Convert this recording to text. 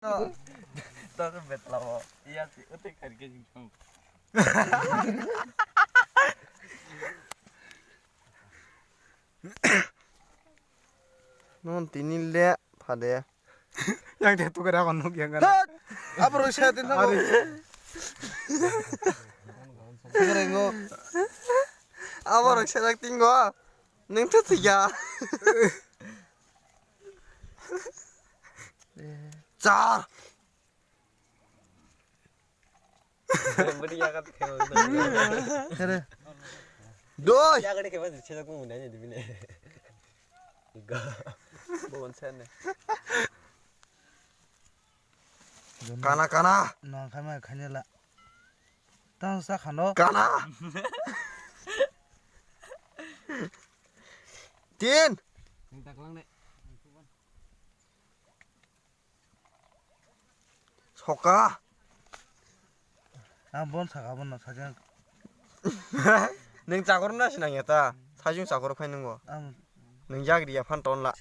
너는 뱉라고 이한테 어떻게 가르쳐 좀. 넌 디닐래 파데. yang dia tuh kira kono yang kan 앞으로 쳐야 된다고. 그래 거. 앞으로 쳐야 뛴 거. 능 터트야. 자. 머리 야가 개워. 그래. 너. 야가 이렇게 봐서 제작 공부 내냐 니네. 이거 뭐 원체네. 까나 까나. no khamai khanyala tang sa khano 까나. 딘. 딱랑네. 속가. bon sakabon na sajang 능 짜고로 나시나겠다. 사중 짜고로 파는 거. 능 자기야 판돈라.